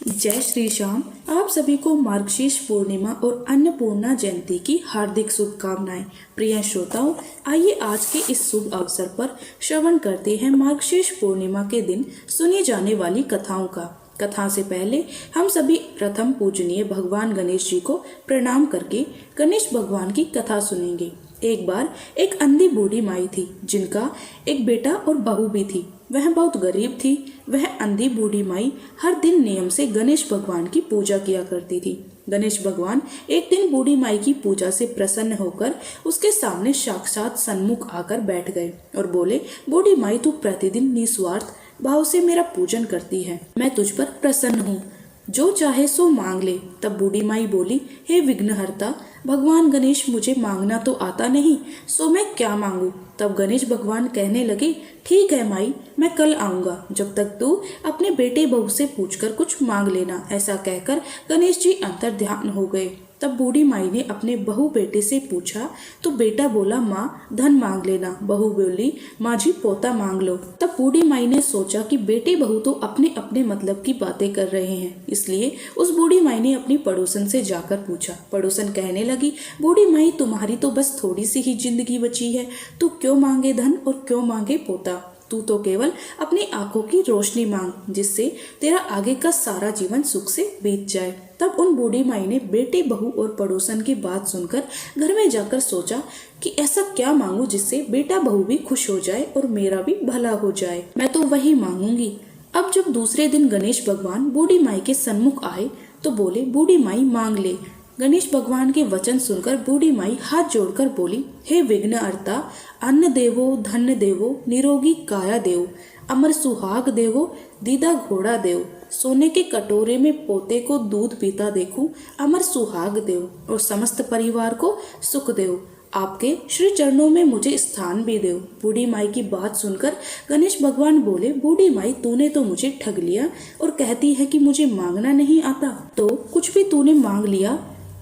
जय श्री श्याम। आप सभी को मार्गशीर्ष पूर्णिमा और अन्नपूर्णा जयंती की हार्दिक शुभकामनाएं। प्रिय श्रोताओं, आइए आज के इस शुभ अवसर पर श्रवण करते हैं मार्गशीर्ष पूर्णिमा के दिन सुनी जाने वाली कथाओं का। कथा से पहले हम सभी प्रथम पूजनीय भगवान गणेश जी को प्रणाम करके गणेश भगवान की कथा सुनेंगे। एक बार एक अंधी बूढ़ी माई थी जिनका एक बेटा और बहू भी थी। वह बहुत गरीब थी। वह अंधी बूढ़ी माई हर दिन नियम से गणेश भगवान की पूजा किया करती थी। गणेश भगवान एक दिन बूढ़ी माई की पूजा से प्रसन्न होकर उसके सामने साक्षात सन्मुख आकर बैठ गए और बोले, बूढ़ी माई, तू प्रतिदिन निस्वार्थ भाव से मेरा पूजन करती है। मैं तुझ पर प्रसन्न हूँ, जो चाहे सो मांग ले। तब बूढ़ी माई बोली, हे विघ्नहर्ता भगवान गणेश, मुझे मांगना तो आता नहीं, सो मैं क्या मांगू। तब गणेश भगवान कहने लगे, ठीक है माई, मैं कल आऊंगा, जब तक तू अपने बेटे बहू से पूछकर कुछ मांग लेना। ऐसा कहकर गणेश जी अंतर ध्यान हो गए। तब बूढ़ी माई ने अपने बहू बेटे से पूछा तो बेटा बोला, माँ धन मांग लेना। बहू बोली, माँ जी पोता मांग लो। तब बूढ़ी माई ने सोचा कि बेटे बहू तो अपने अपने मतलब की बातें कर रहे हैं, इसलिए उस बूढ़ी माई ने अपनी पड़ोसन से जाकर पूछा। पड़ोसन कहने लगी, बूढ़ी माई, तुम्हारी तो बस थोड़ी सी ही जिंदगी बची है, तू क्यों मांगे धन और क्यों मांगे पोता। तू तो केवल अपनी आंखों की रोशनी मांग, जिससे तेरा आगे का सारा जीवन सुख से बीत जाए। तब उन बूढ़ी माई ने बेटे बहू और पड़ोसन की बात सुनकर घर में जाकर सोचा कि ऐसा क्या मांगू जिससे बेटा बहू भी खुश हो जाए और मेरा भी भला हो जाए। मैं तो वही मांगूंगी। अब जब दूसरे दिन गणेश भगवान बूढ़ी माई के सन्मुख आए तो बोले, बूढ़ी माई मांग ले। गणेश भगवान के वचन सुनकर बूढ़ी माई हाथ जोड़कर बोली, हे विघ्नहर्ता, अन्न देवो, धन देवो, निरोगी काया देव, अमर सुहाग देवो, दीदा घोड़ा देव, सोने के कटोरे में पोते को दूध पीता देखूं, अमर सुहाग देव, और समस्त परिवार को सुख देव। आपके श्री चरणों में मुझे स्थान भी देव। बूढ़ी माई की बात सुनकर गणेश भगवान बोले, बूढ़ी माई, तूने तो मुझे ठग लिया और कहती है कि मुझे मांगना नहीं आता। तो कुछ भी तूने मांग लिया,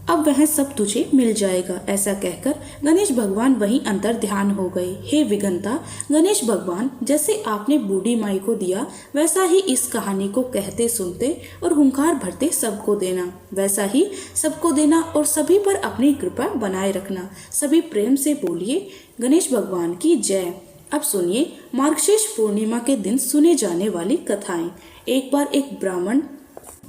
अब वह सब तुझे मिल जाएगा। ऐसा कहकर गणेश भगवान वहीं अंतर ध्यान हो गए। हे विघ्नता गणेश भगवान, जैसे आपने बूढ़ी माई को दिया वैसा ही इस कहानी को कहते सुनते और हुंकार भरते सबको देना। वैसा ही सबको देना और सभी पर अपनी कृपा बनाए रखना। सभी प्रेम से बोलिए, गणेश भगवान की जय। अब सुनिए मार्गशीर्ष पूर्णिमा के दिन सुने जाने वाली कथाएं। एक बार एक ब्राह्मण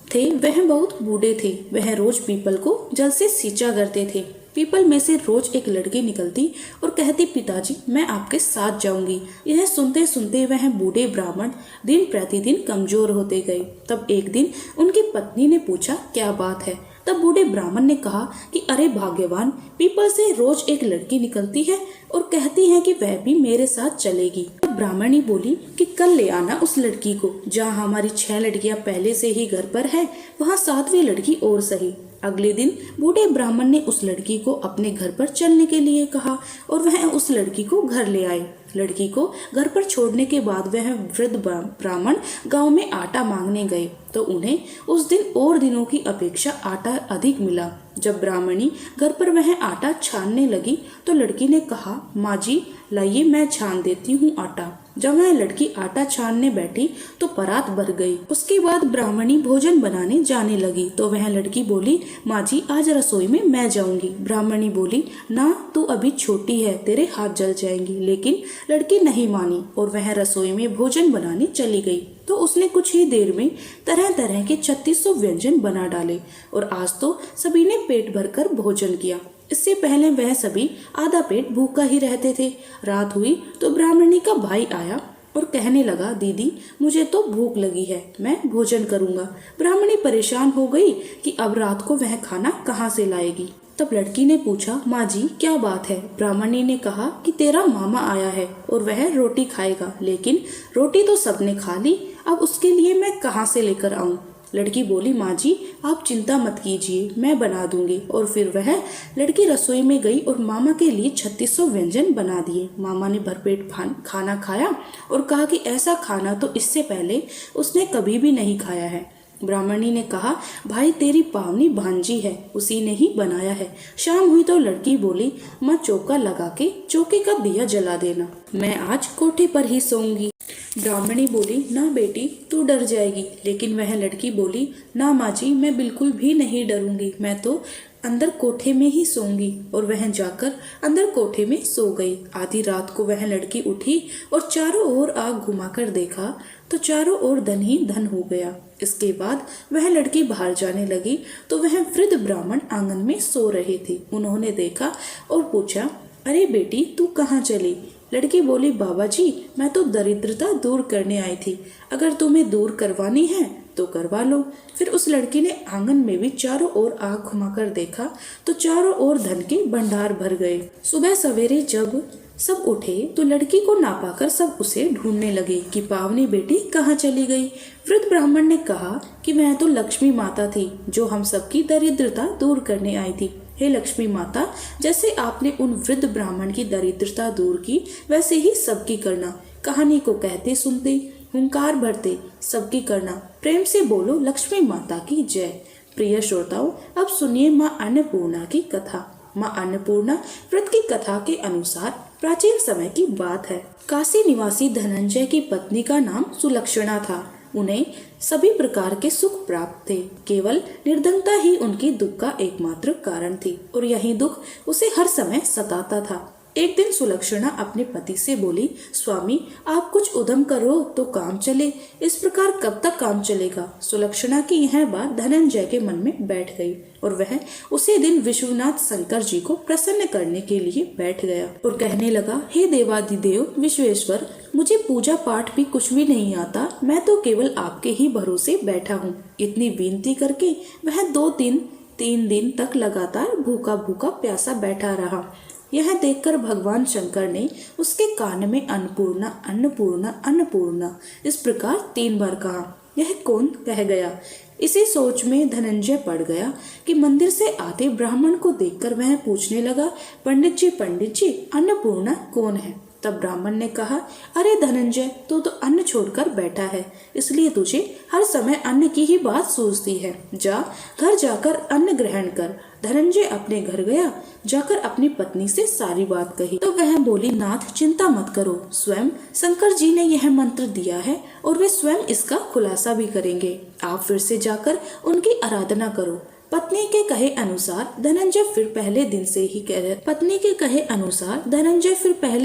थे। वह बहुत बूढ़े थे। वह रोज पीपल को जल से सींचा करते थे। पीपल में से रोज एक लड़की निकलती और कहती, पिताजी मैं आपके साथ जाऊंगी। यह सुनते सुनते वह बूढ़े ब्राह्मण दिन प्रतिदिन कमजोर होते गए। तब एक दिन उनकी पत्नी ने पूछा, क्या बात है। तब बूढ़े ब्राह्मण ने कहा कि अरे भाग्यवान, पीपल से रोज एक लड़की निकलती है और कहती है कि वह भी मेरे साथ चलेगी। तब ब्राह्मणी बोली कि कल ले आना उस लड़की को। जहाँ हमारी 6 लड़कियां पहले से ही घर पर है, वहाँ 7वीं लड़की और सही। अगले दिन बूढ़े ब्राह्मण ने उस लड़की को अपने घर पर चलने के लिए कहा और वह उस लड़की को घर ले आए। लड़की को घर पर छोड़ने के बाद वह वृद्ध ब्राह्मण गांव में आटा मांगने गए तो उन्हें उस दिन और दिनों की अपेक्षा आटा अधिक मिला। जब ब्राह्मणी घर पर वह आटा छानने लगी तो लड़की ने कहा, माँ जी लाइए, मैं छान देती हूँ आटा। जब वह लड़की आटा छानने बैठी तो परात भर गई। उसके बाद ब्राह्मणी भोजन बनाने जाने लगी तो वह लड़की बोली, माँ जी आज रसोई में मैं जाऊंगी। ब्राह्मणी बोली, ना तू अभी छोटी है, तेरे हाथ जल जाएंगे। लेकिन लड़की नहीं मानी और वह रसोई में भोजन बनाने चली गई। तो उसने कुछ ही देर में तरह तरह के 3600 व्यंजन बना डाले और आज तो सभी ने पेट भरकर भोजन किया। इससे पहले वह सभी आधा पेट भूखा ही रहते थे। रात हुई तो ब्राह्मणी का भाई आया और कहने लगा, दीदी मुझे तो भूख लगी है, मैं भोजन करूंगा। ब्राह्मणी परेशान हो गई कि अब रात को वह खाना कहाँ से लाएगी। तब लड़की ने पूछा, माँ जी क्या बात है। ब्राह्मणी ने कहा कि तेरा मामा आया है और वह रोटी खाएगा, लेकिन रोटी तो सबने खा ली, अब उसके लिए मैं कहाँ से लेकर आऊँ। लड़की बोली, माँ जी आप चिंता मत कीजिए, मैं बना दूंगी। और फिर वह लड़की रसोई में गई और मामा के लिए 3600 व्यंजन बना दिए। मामा ने भरपेट खाना खाया और कहा कि ऐसा खाना तो इससे पहले उसने कभी भी नहीं खाया है। ब्राह्मणी ने कहा, भाई तेरी पावनी भांजी है, उसी ने ही बनाया है। शाम हुई तो लड़की बोली, माँ चौका लगा के चौके का दिया जला देना, मैं आज कोठे पर ही सोऊंगी। ब्राह्मणी बोली, ना बेटी तू डर जाएगी। लेकिन वह लड़की बोली, ना माँ जी, मैं बिल्कुल भी नहीं डरूंगी, मैं तो अंदर कोठे में ही सोऊंगी। और वह जाकर अंदर कोठे में सो गई। आधी रात को वह लड़की उठी और चारों ओर आग घुमाकर देखा तो चारों ओर धन ही धन हो गया। इसके बाद वह लड़की बाहर जाने लगी तो वह वृद्ध ब्राह्मण आंगन में सो रहे थे। उन्होंने देखा और पूछा, अरे बेटी तू कहाँ चली? लड़की बोली, बाबा जी मैं तो दरिद्रता दूर करने आई थी, अगर तुम्हें दूर करवानी है तो करवा लो। फिर उस लड़की ने आंगन में भी चारों ओर आग घुमाकर देखा तो चारों ओर धन के भंडार भर गए। सुबह सवेरे जब सब उठे तो लड़की को ना पाकर सब उसे ढूंढने लगे कि पावनी बेटी कहाँ चली गई। वृद्ध ब्राह्मण ने कहा कि मैं तो लक्ष्मी माता थी जो हम सबकी दरिद्रता दूर करने आई थी। हे लक्ष्मी माता, जैसे आपने उन वृद्ध ब्राह्मण की दरिद्रता दूर की वैसे ही सबकी करना। कहानी को कहते सुनते हुंकार भरते सबकी करना। प्रेम से बोलो लक्ष्मी माता की जय। प्रिय श्रोताओं, अब सुनिए माँ अन्नपूर्णा की कथा। माँ अन्नपूर्णा व्रत की कथा के अनुसार प्राचीन समय की बात है। काशी निवासी धनंजय की पत्नी का नाम सुलक्षणा था। उन्हें सभी प्रकार के सुख प्राप्त थे, केवल निर्धनता ही उनकी दुख का एकमात्र कारण थी और यही दुख उसे हर समय सताता था। एक दिन सुलक्षणा अपने पति से बोली, स्वामी आप कुछ उद्यम करो तो काम चले, इस प्रकार कब तक काम चलेगा? सुलक्षणा की यह बात धनंजय के मन में बैठ गई और वह उसी दिन विश्वनाथ शंकर जी को प्रसन्न करने के लिए बैठ गया और कहने लगा, हे देवादिदेव विश्वेश्वर, मुझे पूजा पाठ भी कुछ भी नहीं आता, मैं तो केवल आपके ही भरोसे बैठा हूँ। इतनी विनती करके वह 2-3 दिन तक लगातार भूखा भूखा प्यासा बैठा रहा। यह देखकर भगवान शंकर ने उसके कान में अन्नपूर्णा अन्नपूर्णा अन्नपूर्णा इस प्रकार 3 बार कहा। यह कौन कह गया? इसी सोच में धनंजय पड़ गया कि मंदिर से आते ब्राह्मण को देखकर वह पूछने लगा, पंडित जी अन्नपूर्णा कौन है? तब ब्राह्मण ने कहा, अरे धनंजय, तू तो अन्न छोड़कर बैठा है, इसलिए तुझे हर समय अन्न की ही बात सूझती है। जा घर जाकर अन्न ग्रहण कर। धनंजय अपने घर गया, जाकर अपनी पत्नी से सारी बात कही तो वह बोली, नाथ चिंता मत करो, स्वयं शंकर जी ने यह मंत्र दिया है और वे स्वयं इसका खुलासा भी करेंगे। आप फिर से जाकर उनकी आराधना करो। पत्नी के कहे अनुसार धनंजय फिर पहले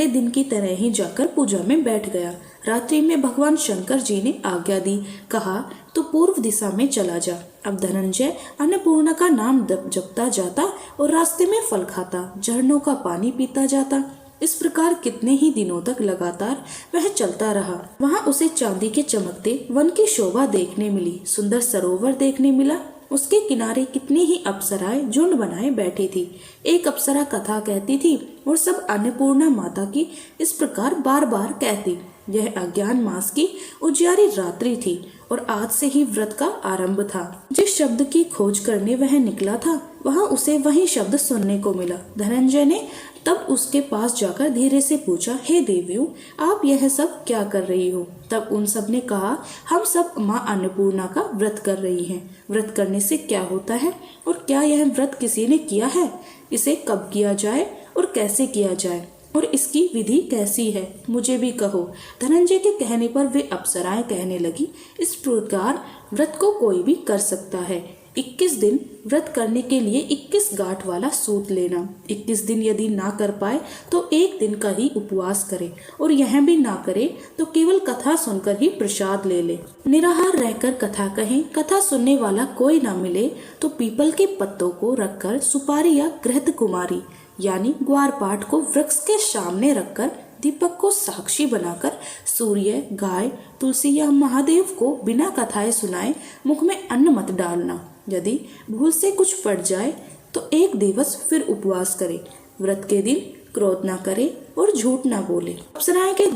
दिन की तरह ही जाकर पूजा में बैठ गया। रात्रि में भगवान शंकर जी ने आज्ञा दी, कहा तो पूर्व दिशा में चला जा। अब धनंजय अन्नपूर्णा का नाम जपता जाता और रास्ते में फल खाता, झरनों का पानी पीता जाता। इस प्रकार कितने ही दिनों तक लगातार वह चलता रहा। वहाँ उसे चांदी के चमकते वन की शोभा देखने मिली, सुंदर सरोवर देखने मिला। उसके किनारे कितनी ही अप्सराएं झुंड बनाए बैठी थी। एक अप्सरा कथा कहती थी और सब अन्नपूर्णा माता की इस प्रकार बार बार कहती। यह अज्ञान मास की उजियारी रात्रि थी और आज से ही व्रत का आरंभ था। जिस शब्द की खोज करने वह निकला था वहाँ उसे वही शब्द सुनने को मिला। धनंजय ने तब उसके पास जाकर धीरे से पूछा, हे देवियों, आप यह सब क्या कर रही हो? तब उन सब ने कहा, हम सब माँ अन्नपूर्णा का व्रत कर रही हैं। व्रत करने से क्या होता है और क्या यह व्रत किसी ने किया है? इसे कब किया जाए और कैसे किया जाए और इसकी विधि कैसी है? मुझे भी कहो। धनंजय के कहने पर वे अप्सराएं कहने लगी, इस प्रकार व्रत को कोई भी कर सकता है। 21 दिन व्रत करने के लिए 21 गांठ वाला सूत लेना। 21 दिन यदि ना कर पाए तो 1 दिन का ही उपवास करे और यह भी ना करे तो केवल कथा सुनकर ही प्रसाद ले ले। निराहार रहकर कथा कहें, कथा सुनने वाला कोई ना मिले तो पीपल के पत्तों को रखकर सुपारी या घृत कुमारी यानी ग्वार पाठ को वृक्ष के सामने रखकर दीपक को साक्षी बनाकर सूर्य, गाय, तुलसी या महादेव को बिना कथाएं सुनाए मुख में अन्न मत डालना। यदि भूल से कुछ पड़ जाए तो 1 दिवस फिर उपवास करे। व्रत के दिन क्रोध न करे और झूठ न बोले। अप्सराएं के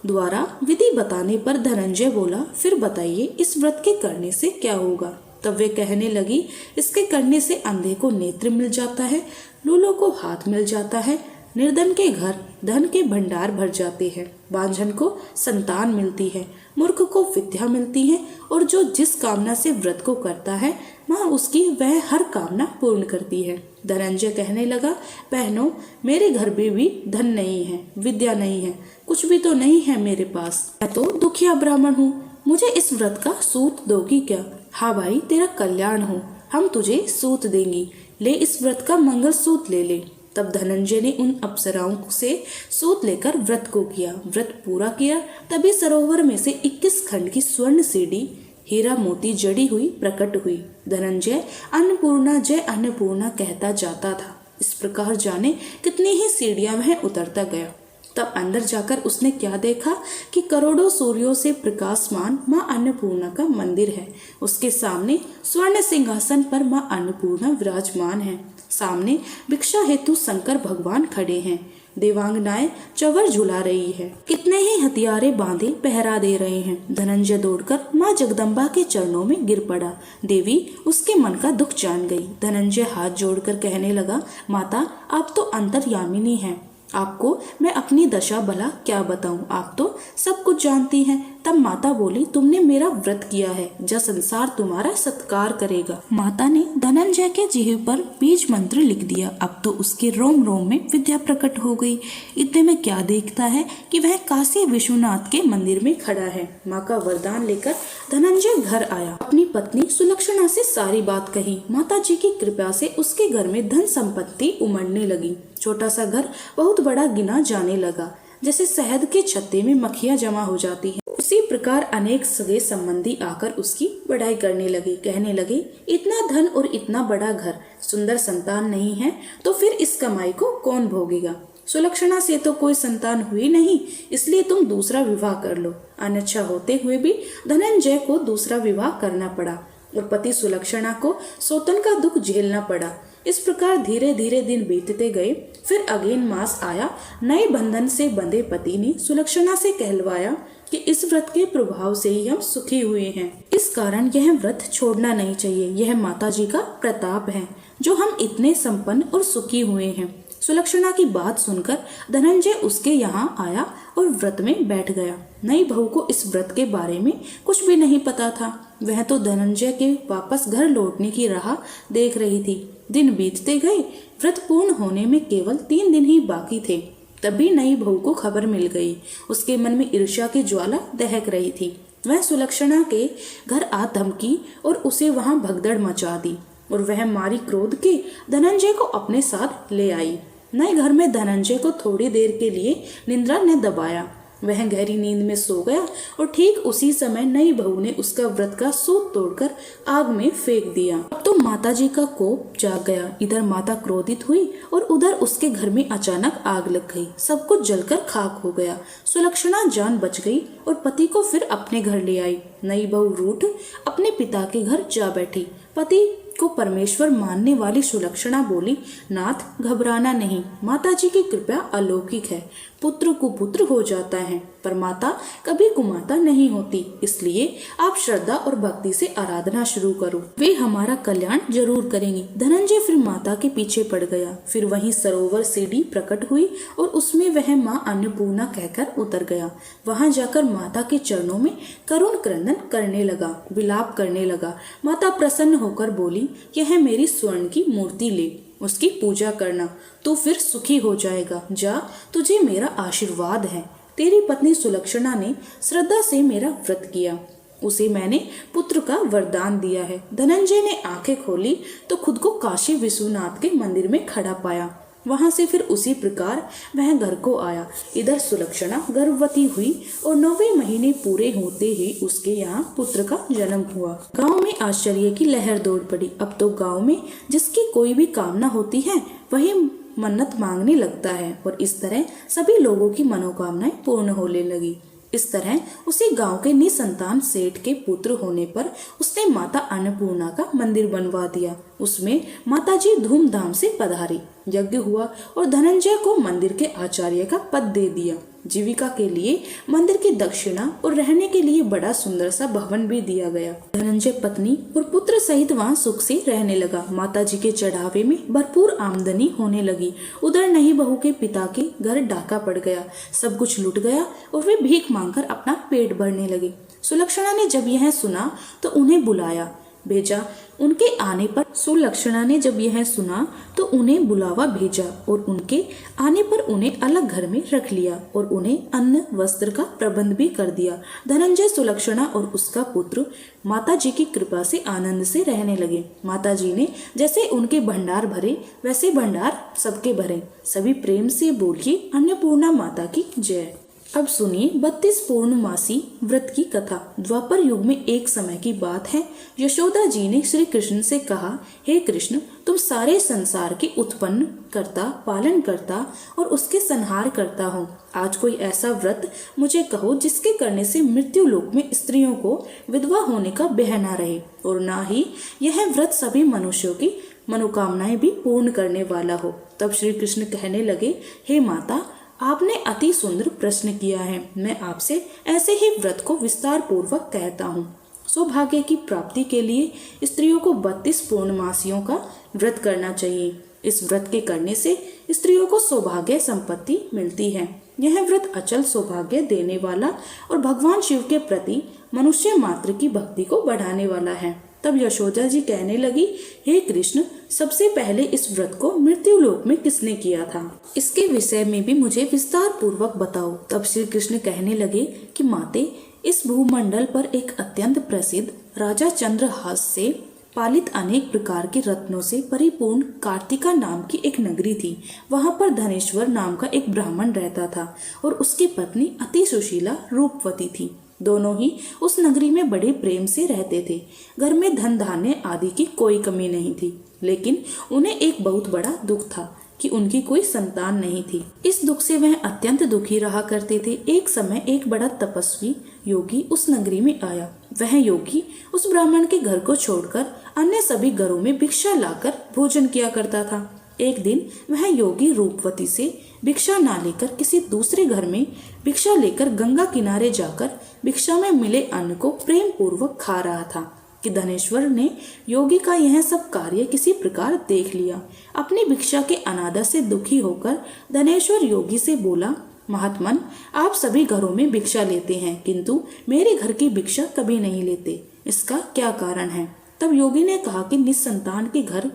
द्वारा विधि बताने पर धनंजय बोला, फिर बताइए इस व्रत के करने से क्या होगा? तब वे कहने लगी, इसके करने से अंधे को नेत्र मिल जाता है, लूलों को हाथ मिल जाता है, निर्धन के घर धन के भंडार भर जाते हैं, बांझन को संतान मिलती है, मूर्ख को विद्या मिलती है और जो जिस कामना से व्रत को करता है माँ उसकी वह हर कामना पूर्ण करती है। धनंजय कहने लगा, बहनों, मेरे घर में भी धन नहीं है, विद्या नहीं है, कुछ भी तो नहीं है मेरे पास। मैं तो दुखिया ब्राह्मण हूँ, मुझे इस व्रत का सूत दोगी क्या? हाँ भाई, तेरा कल्याण हो, हम तुझे सूत देंगी, ले इस व्रत का मंगल सूत ले ले। तब धनंजय ने उन अप्सराओं से सूत लेकर व्रत को किया। व्रत पूरा किया, तभी सरोवर में से 21 खंड की स्वर्ण सीढ़ी हीरा मोती जड़ी हुई प्रकट हुई। धनंजय अन्नपूर्णा जय अन्नपूर्णा कहता जाता था। इस प्रकार जाने कितनी ही सीढ़ियां वह उतरता गया। तब अंदर जाकर उसने क्या देखा कि करोड़ों सूर्यों से प्रकाशमान माँ अन्नपूर्णा का मंदिर है। उसके सामने स्वर्ण सिंहासन पर माँ अन्नपूर्णा विराजमान है। सामने भिक्षा हेतु शंकर भगवान खड़े हैं। देवांगनाएं चवर झुला रही है। कितने ही हथियारे बांधे पहरा दे रहे हैं। धनंजय दौड़कर माँ जगदम्बा के चरणों में गिर पड़ा। देवी उसके मन का दुख जान गई। धनंजय हाथ जोड़कर कहने लगा, माता, आप तो अंतर्यामिनी हैं, आपको मैं अपनी दशा भला क्या बताऊं, आप तो सब कुछ जानती हैं। तब माता बोली, तुमने मेरा व्रत किया है, जब संसार तुम्हारा सत्कार करेगा। माता ने धनंजय के जिह्वे पर बीज मंत्र लिख दिया। अब तो उसके रोम रोम में विद्या प्रकट हो गई। इतने में क्या देखता है कि वह काशी विश्वनाथ के मंदिर में खड़ा है। माँ का वरदान लेकर धनंजय घर आया। अपनी पत्नी सुलक्षणा से सारी बात कही। माता जी की कृपा से उसके घर में धन संपत्ति उमड़ने लगी। छोटा सा घर बहुत बड़ा गिना जाने लगा। जैसे शहद के छत्ते में मक्खियां जमा हो जाती हैं, उसी प्रकार अनेक सगे संबंधी आकर उसकी बड़ाई करने लगे। कहने लगे, इतना धन और इतना बड़ा घर, सुंदर संतान नहीं है तो फिर इस कमाई को कौन भोगेगा? सुलक्षणा से तो कोई संतान हुई नहीं, इसलिए तुम दूसरा विवाह कर लो। अनिच्छा होते हुए भी धनंजय को दूसरा विवाह करना पड़ा और पति सुलक्षणा को सौतन का दुख झेलना पड़ा। इस प्रकार धीरे धीरे दिन बीतते गए। फिर अगेन मास आया। नए बंधन से बंधे पति ने सुलक्षणा से कहलवाया कि इस व्रत के प्रभाव से ही हम सुखी हुए हैं, इस कारण यह व्रत छोड़ना नहीं चाहिए। यह माता जी का प्रताप है जो हम इतने संपन्न और सुखी हुए हैं। सुलक्षणा की बात सुनकर धनंजय उसके यहाँ आया और व्रत में बैठ गया। नई बहू को इस व्रत के बारे में कुछ भी नहीं पता था। वह तो धनंजय के वापस घर लौटने की राह देख रही थी। दिन बीतते गए। व्रत पूर्ण होने में केवल 3 दिन ही बाकी थे। तभी नई बहू को खबर मिल गई। उसके मन में ईर्ष्या की ज्वाला दहक रही थी। वह सुलक्षणा के घर आ धमकी और उसे वहां भगदड़ मचा दी और वह मारी क्रोध के धनंजय को अपने साथ ले आई। नए घर में धनंजय को थोड़ी देर के लिए निद्रा ने दबाया। वह गहरी नींद में सो गया और ठीक उसी समय नई बहू ने उसका व्रत का सूत तोड़कर आग में फेंक दिया। अब तो माता जी का कोप जाग गया। इधर माता क्रोधित हुई और उधर उसके घर में अचानक आग लग गई। सब कुछ जलकर खाक हो गया। सुलक्षणा जान बच गई और पति को फिर अपने घर ले आई। नई बहू रूठ अपने पिता के घर जा बैठी। पति को परमेश्वर मानने वाली सुलक्षणा बोली, नाथ, घबराना नहीं, माता जी की कृपा अलौकिक है। पुत्र कुपुत्र हो जाता है पर माता कभी कुमाता नहीं होती, इसलिए आप श्रद्धा और भक्ति से आराधना शुरू करो, वे हमारा कल्याण जरूर करेंगी। धनंजय फिर माता के पीछे पड़ गया। फिर वहीं सरोवर सीढ़ी प्रकट हुई और उसमें वह माँ अन्नपूर्णा कहकर उतर गया। वहां जाकर माता के चरणों में करुण क्रंदन करने लगा, विलाप करने लगा। माता प्रसन्न होकर बोली, यह मेरी स्वर्ण की मूर्ति ले, उसकी पूजा करना, तू फिर सुखी हो जाएगा। जा, तुझे मेरा आशीर्वाद है। तेरी पत्नी सुलक्षणा ने श्रद्धा से मेरा व्रत किया, उसे मैंने पुत्र का वरदान दिया है। धनंजय ने आंखें खोली तो खुद को काशी विश्वनाथ के मंदिर में खड़ा पाया। वहां से फिर उसी प्रकार वह घर को आया। इधर सुलक्षणा गर्भवती हुई और 9वें महीने पूरे होते ही उसके यहाँ पुत्र का जन्म हुआ। गांव में आश्चर्य की लहर दौड़ पड़ी। अब तो गांव में जिसकी कोई भी कामना होती है वही मन्नत मांगने लगता है और इस तरह सभी लोगों की मनोकामनाएं पूर्ण होने लगी। इस तरह उसी गांव के निसंतान सेठ के पुत्र होने पर उसने माता अन्नपूर्णा का मंदिर बनवा दिया। उसमें माताजी धूमधाम से पधारी, यज्ञ हुआ और धनंजय को मंदिर के आचार्य का पद दे दिया। जीविका के लिए मंदिर की दक्षिणा और रहने के लिए बड़ा सुंदर सा भवन भी दिया गया। धनंजय पत्नी और पुत्र सहित वहां सुख से रहने लगा। माताजी के चढ़ावे में भरपूर आमदनी होने लगी। उधर नई बहू के पिता के घर डाका पड़ गया। सब कुछ लुट गया और वे भीख मांगकर अपना पेट भरने लगे। सुलक्षणा ने जब यह सुना तो उन्हें बुलाया, भेजा। उनके आने पर सुलक्षणा ने जब यह सुना तो उन्हें बुलावा भेजा और उनके आने पर उन्हें अलग घर में रख लिया और उन्हें अन्न वस्त्र का प्रबंध भी कर दिया। धनंजय, सुलक्षणा और उसका पुत्र माता जी की कृपा से आनंद से रहने लगे। माता जी ने जैसे उनके भंडार भरे वैसे भंडार सबके भरे। सभी प्रेम से बोलिए अन्नपूर्णा माता की जय। अब सुनिए 32 पूर्णमासी व्रत की कथा। द्वापर युग में एक समय की बात है। यशोदा जी ने श्री कृष्ण से कहा, हे कृष्ण, तुम सारे संसार के उत्पन्न करता, पालन करता और उसके संहार करता हो। आज कोई ऐसा व्रत मुझे कहो जिसके करने से मृत्यु लोक में स्त्रियों को विधवा होने का भय न रहे, और न ही यह व्रत सभी मनुष्यों की मनोकामनाएं भी पूर्ण करने वाला हो। तब श्री कृष्ण कहने लगे, हे माता, आपने अति सुंदर प्रश्न किया है। मैं आपसे ऐसे ही व्रत को विस्तार पूर्वक कहता हूँ। सौभाग्य की प्राप्ति के लिए स्त्रियों को 32 पूर्णमासियों का व्रत करना चाहिए। इस व्रत के करने से स्त्रियों को सौभाग्य संपत्ति मिलती है। यह व्रत अचल सौभाग्य देने वाला और भगवान शिव के प्रति मनुष्य मात्र की भक्ति को बढ़ाने वाला है। तब यशोदा जी कहने लगी, हे कृष्ण, सबसे पहले इस व्रत को मृत्यु लोक में किसने किया था? इसके विषय में भी मुझे विस्तार पूर्वक बताओ। तब श्री कृष्ण कहने लगे कि माते, इस भूमंडल पर एक अत्यंत प्रसिद्ध राजा चंद्रहास से पालित अनेक प्रकार के रत्नों से परिपूर्ण कार्तिका नाम की एक नगरी थी। वहां पर धनेश्वर नाम का एक ब्राह्मण रहता था और उसकी पत्नी अति सुशीला रूपवती थी। दोनों ही उस नगरी में बड़े प्रेम से रहते थे। घर में धन धान्य आदि की कोई कमी नहीं थी, लेकिन उन्हें एक बहुत बड़ा दुख था कि उनकी कोई संतान नहीं थी। इस दुख से वह अत्यंत दुखी रहा करते थे। एक समय एक बड़ा तपस्वी योगी उस नगरी में आया। वह योगी उस ब्राह्मण के घर को छोड़कर अन्य सभी घरों में भिक्षा लाकर भोजन किया करता था। एक दिन वह योगी रूपवती से भिक्षा ना लेकर किसी दूसरे घर में भिक्षा लेकर गंगा किनारे जाकर भिक्षा में मिले अन्न को प्रेम पूर्वक खा रहा था कि धनेश्वर ने योगी का यह सब कार्य किसी प्रकार देख लिया। अपनी भिक्षा के अनादर से दुखी होकर धनेश्वर योगी से बोला, महात्मन, आप सभी घरों में भिक्षा लेते हैं किंतु मेरे घर की भिक्षा कभी नहीं लेते, इसका क्या कारण है? तब योगी ने कहा कि निस्संतान के घर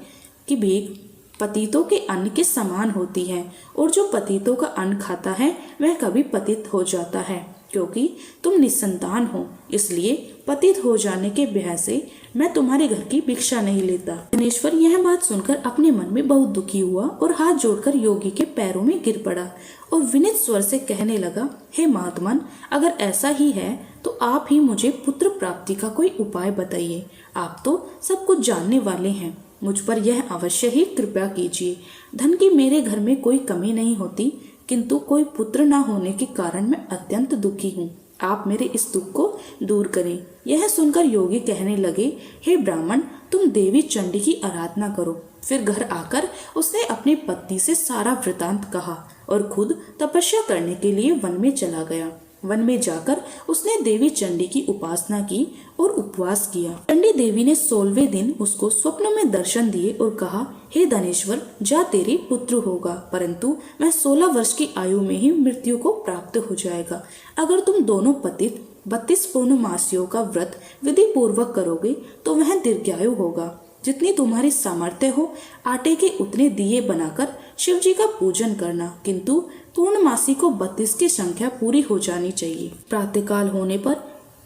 की भीख पतितों के अन्न के समान होती है और जो पतितों का अन्न खाता है वह कभी पतित हो जाता है। क्योंकि तुम निस्संतान हो, इसलिए पतित हो जाने के भय से मैं तुम्हारे घर की भिक्षा नहीं लेता। धनेश्वर यह बात सुनकर अपने मन में बहुत दुखी हुआ और हाथ जोड़कर योगी के पैरों में गिर पड़ा और विनीत स्वर से कहने लगा, हे महात्मन, अगर ऐसा ही है तो आप ही मुझे पुत्र प्राप्ति का कोई उपाय बताइए। आप तो सब कुछ जानने वाले हैं, मुझ पर यह अवश्य ही कृपा कीजिए। धन की मेरे घर में कोई कमी नहीं होती, किंतु कोई पुत्र न होने के कारण मैं अत्यंत दुखी हूँ। आप मेरे इस दुख को दूर करें। यह सुनकर योगी कहने लगे, हे ब्राह्मण, तुम देवी चंडी की आराधना करो। फिर घर आकर उसने अपनी पत्नी से सारा वृतांत कहा और खुद तपस्या करने के लिए वन में चला गया। वन में जाकर उसने देवी चंडी की उपासना की और उपवास किया। चंडी देवी ने 16वें दिन उसको स्वप्न में दर्शन दिए और कहा, हे धनेश्वर, जा तेरे पुत्र होगा, परंतु वह 16 वर्ष की आयु में ही मृत्यु को प्राप्त हो जाएगा। अगर तुम दोनों पतित 32 पूर्णमासियों का व्रत विधि पूर्वक करोगे तो वह दीर्घायु होगा। जितनी तुम्हारी सामर्थ्य हो आटे के उतने दिए बनाकर शिव जी का पूजन करना, किंतु पूर्णमासी को 32 की संख्या पूरी हो जानी चाहिए। प्रातःकाल होने पर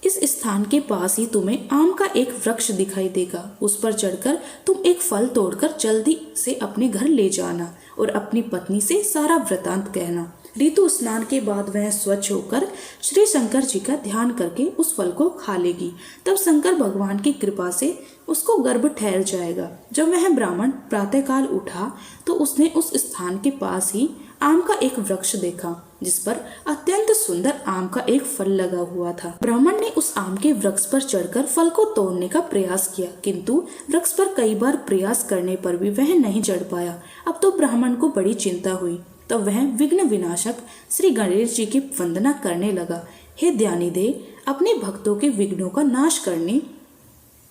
इस स्थान के पास ही तुम्हें आम का एक वृक्ष दिखाई देगा। उस पर चढ़कर तुम एक फल तोड़कर जल्दी से अपने घर ले जाना और अपनी पत्नी से सारा वृतांत कहना। ऋतु स्नान के बाद वह स्वच्छ होकर श्री शंकर जी का ध्यान करके उस फल को खा लेगी। तब शंकर भगवान की कृपा से उसको गर्भ ठहर जाएगा। जब वह ब्राह्मण प्रातःकाल उठा तो उसने उस स्थान के पास ही आम का एक वृक्ष देखा जिस पर अत्यंत सुंदर आम का एक फल लगा हुआ था। ब्राह्मण ने उस आम के वृक्ष पर चढ़कर फल को तोड़ने का प्रयास किया, किंतु वृक्ष पर कई बार प्रयास करने पर भी वह नहीं चढ़ पाया। अब तो ब्राह्मण को बड़ी चिंता हुई। तब वह विघ्न विनाशक श्री गणेश जी की वंदना करने लगा। हे ध्यानिदे, अपने भक्तों के विघ्नों का नाश करने,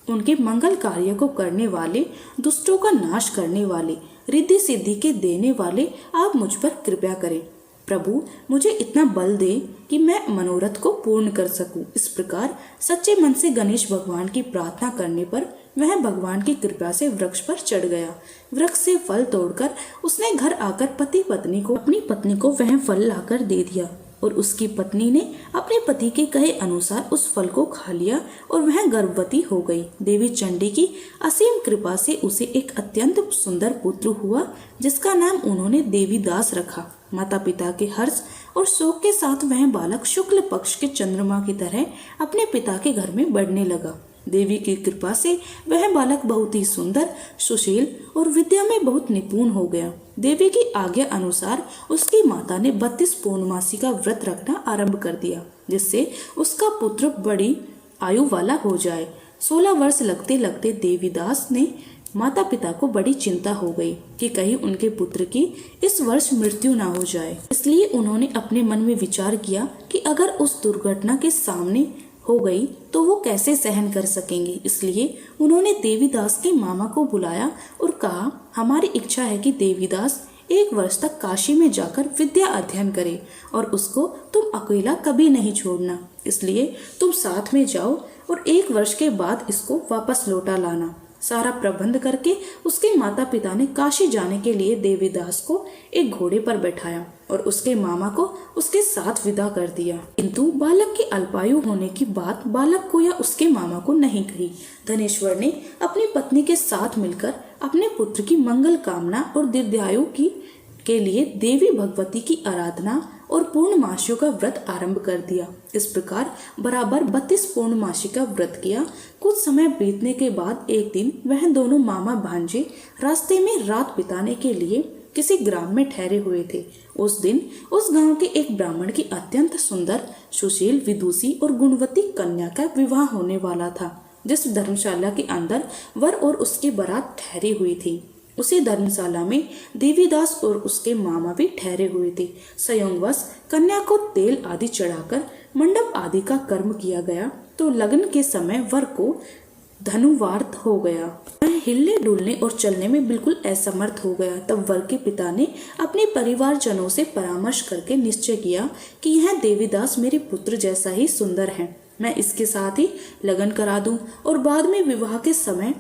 उनके मंगल कार्य को करने वाले, दुष्टों का नाश करने वाले, रिद्धि सिद्धि के देने वाले, आप मुझ पर कृपा करें। प्रभु, मुझे इतना बल दे कि मैं मनोरथ को पूर्ण कर सकूं। इस प्रकार सच्चे मन से गणेश भगवान की प्रार्थना करने पर वह भगवान की कृपा से वृक्ष पर चढ़ गया। वृक्ष से फल तोड़कर उसने घर आकर अपनी पत्नी को वह फल लाकर दे दिया और उसकी पत्नी ने अपने पति के कहे अनुसार उस फल को खा लिया और वह गर्भवती हो गई। देवी चंडी की असीम कृपा से उसे एक अत्यंत सुंदर पुत्र हुआ, जिसका नाम उन्होंने देवीदास रखा। माता पिता के हर्ष और शोक के साथ वह बालक शुक्ल पक्ष के चंद्रमा की तरह अपने पिता के घर में बढ़ने लगा। देवी की कृपा से वह बालक बहुत ही सुंदर, सुशील और विद्या में बहुत निपुण हो गया। देवी की आज्ञा अनुसार उसकी माता ने 32 पूर्णमासी का व्रत रखना आरंभ कर दिया, जिससे उसका पुत्र बड़ी आयु वाला हो जाए। 16 वर्ष लगते लगते देवीदास ने माता पिता को बड़ी चिंता हो गई कि कहीं उनके पुत्र की इस वर्ष मृत्यु ना हो जाए। इसलिए उन्होंने अपने मन में विचार किया कि अगर उस दुर्घटना के सामने हो गई तो वो कैसे सहन कर सकेंगे। इसलिए उन्होंने देवीदास के मामा को बुलाया और कहा, हमारी इच्छा है कि देवीदास 1 वर्ष तक काशी में जाकर विद्या अध्ययन करे और उसको तुम अकेला कभी नहीं छोड़ना। इसलिए तुम साथ में जाओ और 1 वर्ष के बाद इसको वापस लौटा लाना। सारा प्रबंध करके उसके माता पिता ने काशी जाने के लिए देवीदास को एक घोड़े पर बैठाया और उसके मामा को उसके साथ विदा कर दिया। किंतु बालक की अल्पायु होने की बात बालक को या उसके मामा को नहीं कही। धनेश्वर ने अपनी पत्नी के साथ मिलकर अपने पुत्र की मंगल कामना और दीर्घायु के लिए देवी भगवती की आराधना और पूर्णमासियों का व्रत आरंभ कर दिया। इस प्रकार बराबर 32 पूर्णमासी का व्रत किया। कुछ समय बीतने के बाद एक दिन वह दोनों मामा भांजे रास्ते में रात बिताने के लिए किसी ग्राम में ठहरे हुए थे। उस दिन उस गांव के एक ब्राह्मण की अत्यंत सुंदर, सुशील, विदुषी और गुणवती कन्या का विवाह होने वाला था। जिस धर्मशाला के अंदर वर और उसकी बारात ठहरी हुई थी, उसी धर्मशाला में देवीदास और उसके मामा भी ठहरे हुए थे। संयोगवश कन्या को तेल आदि चढ़ाकर मंडप आदि का कर्म किया गया तो लगन के समय वर को धनुवार्थ हो गया। वह हिलने डुलने और चलने में बिल्कुल असमर्थ हो गया। तब वर के पिता ने अपने परिवारजनों से परामर्श करके निश्चय किया कि यह देवीदास मेरे पुत्र जैसा ही सुंदर है, मैं इसके साथ ही लगन करा दूं और बाद में विवाह के समय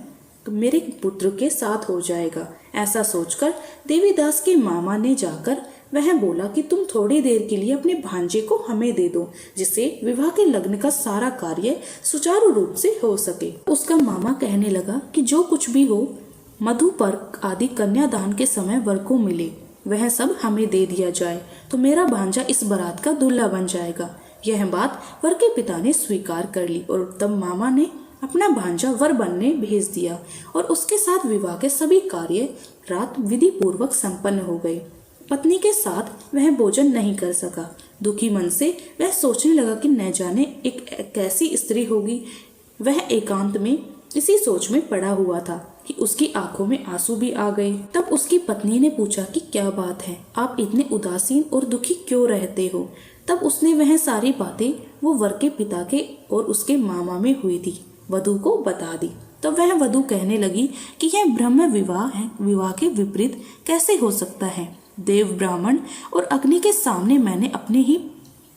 मेरे पुत्र के साथ हो जाएगा। ऐसा सोचकर देवीदास के मामा ने जाकर वह बोला कि तुम थोड़ी देर के लिए अपने भांजे को हमें दे दो, जिससे विवाह के लग्न का सारा कार्य सुचारू रूप से हो सके। उसका मामा कहने लगा कि जो कुछ भी हो, मधु पर्क आदि कन्यादान के समय वर को मिले वह सब हमें दे दिया जाए तो मेरा भांजा इस बारात का दूल्हा बन जाएगा। यह बात वर के पिता ने स्वीकार कर ली और तब मामा ने अपना भांजा वर बनने भेज दिया और उसके साथ विवाह के सभी कार्य रात विधि पूर्वक संपन्न हो गए। पत्नी के साथ वह भोजन नहीं कर सका। दुखी मन से वह सोचने लगा कि न जाने एक कैसी स्त्री होगी। वह एकांत में इसी सोच में पड़ा हुआ था कि उसकी आंखों में आंसू भी आ गए। तब उसकी पत्नी ने पूछा कि क्या बात है, आप इतने उदासीन और दुखी क्यों रहते हो। तब उसने वह सारी बातें वो वर के पिता के और उसके मामा में हुई थी वधु को बता दी। तब वह वधु कहने लगी कि यह ब्रह्म विवाह है, विवाह के विपरीत कैसे हो सकता है। देव, ब्राह्मण और अग्नि के सामने मैंने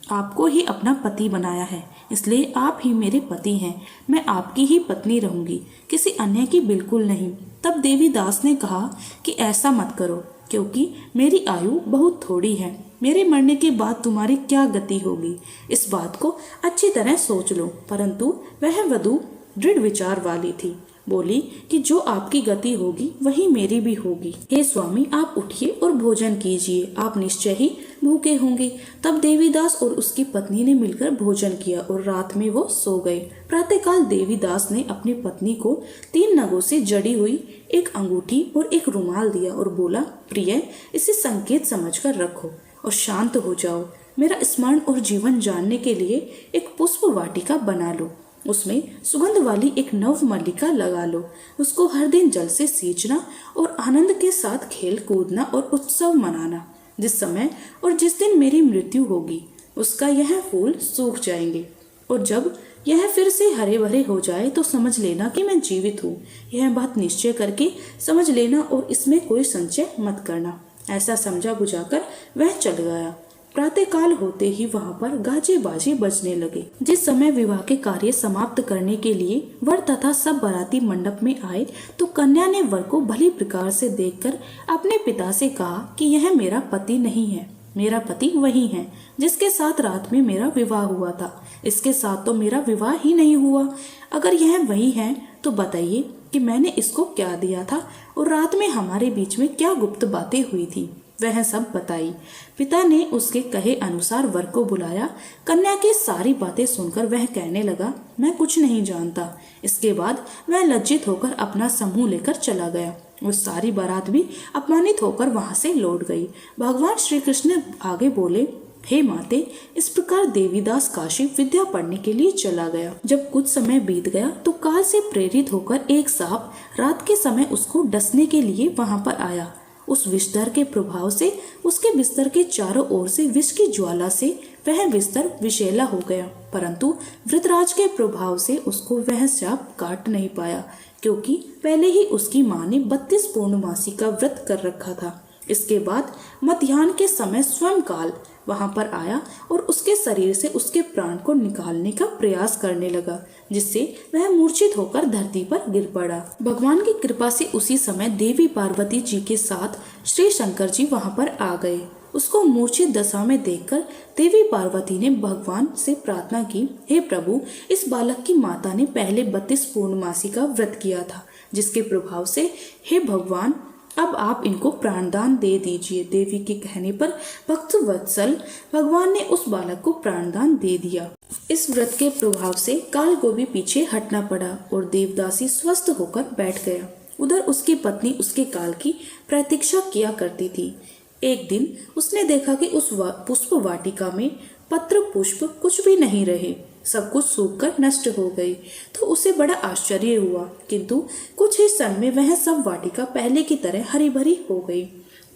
आपको ही अपना पति बनाया है, इसलिए आप ही मेरे पति हैं। मैं आपकी ही पत्नी रहूंगी, किसी अन्य की बिल्कुल नहीं। तब देवीदास ने कहा कि ऐसा मत करो, क्योंकि मेरी आयु बहुत थोड़ी है। मेरे मरने के बाद तुम्हारी क्या गति होगी, इस बात को अच्छी तरह सोच लो। परंतु वह वधु दृढ़ विचार वाली थी। बोली कि जो आपकी गति होगी वही मेरी भी होगी। हे स्वामी, आप उठिए और भोजन कीजिए, आप निश्चय ही भूखे होंगे। तब देवीदास और उसकी पत्नी ने मिलकर भोजन किया और रात में वो सो गए। प्रातःकाल देवीदास ने अपनी पत्नी को 3 नगों से जड़ी हुई एक अंगूठी और एक रुमाल दिया और बोला, प्रिय, इसे संकेत समझकर रखो और शांत हो जाओ। मेरा स्मरण और जीवन जानने के लिए एक पुष्प वाटिका बना लो, उसमें सुगंध वाली एक नव मल्लिका लगा लो। उसको हर दिन जल से सींचना और आनंद के साथ खेल कूदना और उत्सव मनाना। जिस समय और जिस दिन मेरी मृत्यु होगी उसका यह फूल सूख जाएंगे और जब यह फिर से हरे भरे हो जाए तो समझ लेना कि मैं जीवित हूँ। यह बात निश्चय करके समझ लेना और इसमें कोई संशय मत करना। ऐसा समझा बुझाकर वह चल गया। प्रातःकाल होते ही वहाँ पर गाजे बाजे बजने लगे। जिस समय विवाह के कार्य समाप्त करने के लिए वर तथा सब बाराती मंडप में आए तो कन्या ने वर को भली प्रकार से देखकर अपने पिता से कहा कि यह मेरा पति नहीं है, मेरा पति वही है जिसके साथ रात में मेरा विवाह हुआ था। इसके साथ तो मेरा विवाह ही नहीं हुआ। अगर यह वही है तो बताइए कि मैंने इसको क्या दिया था और रात में हमारे बीच में क्या गुप्त बातें हुई थी। वह सब बताई। पिता ने उसके कहे अनुसार वर को बुलाया। कन्या की सारी बातें सुनकर वह कहने लगा, मैं कुछ नहीं जानता। इसके बाद वह लज्जित होकर अपना समूह लेकर चला गया। वो सारी बारात भी अपमानित होकर वहां से लौट गई। भगवान श्री कृष्ण आगे बोले, हे माते, इस प्रकार देवीदास काशी विद्या पढ़ने के लिए चला गया। जब कुछ समय बीत गया तो काल से प्रेरित होकर एक सांप रात के समय उसको डसने के लिए वहां पर आया। उस विषधर के प्रभाव से उसके बिस्तर के चारों ओर से विष की ज्वाला से वह बिस्तर विषैला हो गया, परंतु वृतराज के प्रभाव से उसको वह सांप काट नहीं पाया, क्योंकि पहले ही उसकी माँ ने 32 पूर्णमासी का व्रत कर रखा था। इसके बाद मध्याह्न के समय स्वयं काल वहां पर आया और उसके शरीर से उसके प्राण को निकालने का प्रयास करने लगा, जिससे वह मूर्छित होकर धरती पर गिर पड़ा। भगवान की कृपा से उसी समय देवी पार्वती जी के साथ श्री शंकर जी वहां पर आ गए। उसको मूर्छित दशा में देखकर देवी पार्वती ने भगवान से प्रार्थना की, हे प्रभु, इस बालक की माता ने पहले 32 पूर्णमासी का व्रत किया था, जिसके प्रभाव से हे भगवान अब आप इनको प्राणदान दे दीजिए। देवी के कहने पर भक्त वत्सल भगवान ने उस बालक को प्राणदान दे दिया। इस व्रत के प्रभाव से काल को भी पीछे हटना पड़ा और देवदासी स्वस्थ होकर बैठ गया। उधर उसकी पत्नी उसके काल की प्रतीक्षा किया करती थी। एक दिन उसने देखा कि उस पुष्प वाटिका में पत्र पुष्प कुछ भी नहीं रहे, सब कुछ सूखकर नष्ट हो गई। तो उसे बड़ा आश्चर्य हुआ, किंतु कुछ ही क्षण में वह सब वाटिका पहले की तरह हरी भरी हो गई।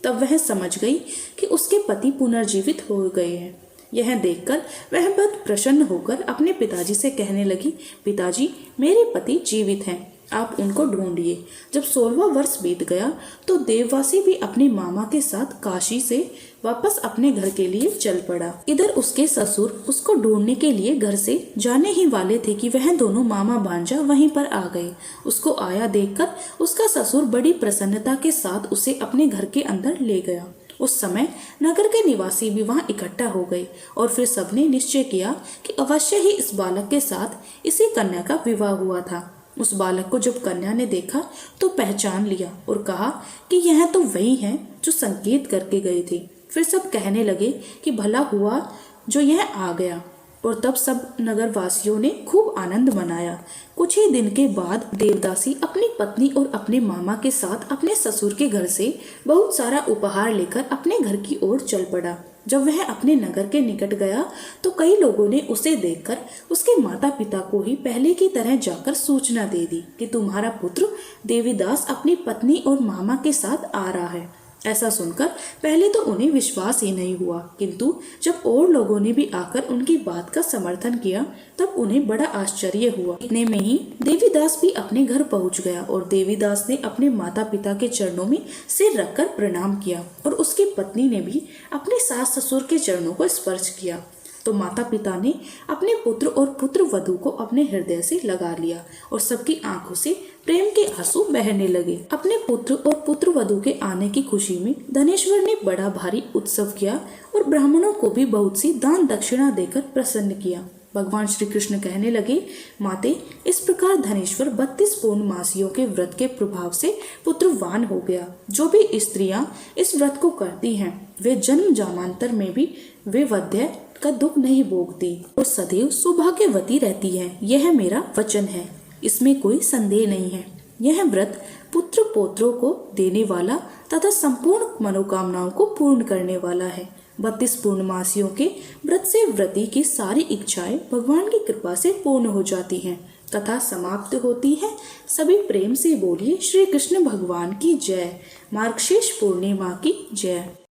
तब वह समझ गई कि उसके पति पुनर्जीवित हो गए हैं। यह देखकर वह बहुत प्रसन्न होकर अपने पिताजी से कहने लगी, पिताजी, मेरे पति जीवित हैं, आप उनको ढूंढिए। जब 16वां वर्ष बीत गया तो देववासी भी अपने मामा के साथ काशी से वापस अपने घर के लिए चल पड़ा। इधर उसके ससुर उसको ढूंढने के लिए घर से जाने ही वाले थे कि वह दोनों मामा भांजा वहीं पर आ गए। उसको आया देखकर उसका ससुर बड़ी प्रसन्नता के साथ उसे अपने घर के अंदर ले गया। उस समय नगर के निवासी भी वहां इकट्ठा हो गए और फिर सबने निश्चय किया कि अवश्य ही इस बालक के साथ इसी कन्या का विवाह हुआ था। उस बालक को जब कन्या ने देखा तो पहचान लिया और कहा कि यह तो वही है जो संकेत करके गए थे। फिर सब कहने लगे कि भला हुआ जो यह आ गया, और तब सब नगर वासियों ने खूब आनंद मनाया। कुछ ही दिन के बाद देवदासी अपनी पत्नी और अपने मामा के साथ अपने ससुर के घर से बहुत सारा उपहार लेकर अपने घर की ओर चल पड़ा। जब वह अपने नगर के निकट गया तो कई लोगों ने उसे देखकर उसके माता पिता को ही पहले की तरह जाकर सूचना दे दी कि तुम्हारा पुत्र देवीदास अपनी पत्नी और मामा के साथ आ रहा है। ऐसा सुनकर पहले तो उन्हें विश्वास ही नहीं हुआ, किंतु जब और लोगों ने भी आकर उनकी बात का समर्थन किया तब उन्हें बड़ा आश्चर्य हुआ। इतने में ही देवीदास भी अपने घर पहुंच गया और देवीदास ने अपने माता पिता के चरणों में सिर रखकर प्रणाम किया और उसकी पत्नी ने भी अपने सास ससुर के चरणों को स्पर्श किया। तो माता पिता ने अपने पुत्र और पुत्र वधू को अपने हृदय से लगा लिया और सबकी आंखों से प्रेम के आंसू बहने लगे। अपने पुत्र और पुत्र वधू के आने की खुशी में धनेश्वर ने बड़ा भारी उत्सव किया और ब्राह्मणों को भी बहुत सी दान दक्षिणा देकर प्रसन्न किया। भगवान श्री कृष्ण कहने लगे, माते, इस प्रकार धनेश्वर 32 पूर्णमासियों के व्रत के प्रभाव से पुत्रवान हो गया। जो भी स्त्रियां इस व्रत को करती हैं वे जन्म जन्मांतर में भी वे वध्य का दुख नहीं भोगती और सदैव सौभाग्यवती रहती है। यह मेरा वचन है, इसमें कोई संदेह नहीं है। यह व्रत पुत्र पौत्रों को देने वाला तथा संपूर्ण मनोकामनाओं को पूर्ण करने वाला है। 32 पूर्णमासियों के व्रत से व्रती की सारी इच्छाएं भगवान की कृपा से पूर्ण हो जाती हैं। कथा समाप्त होती है। सभी प्रेम से बोलिए श्री कृष्ण भगवान की जय। मार्गशीर्ष पूर्णिमा की जय।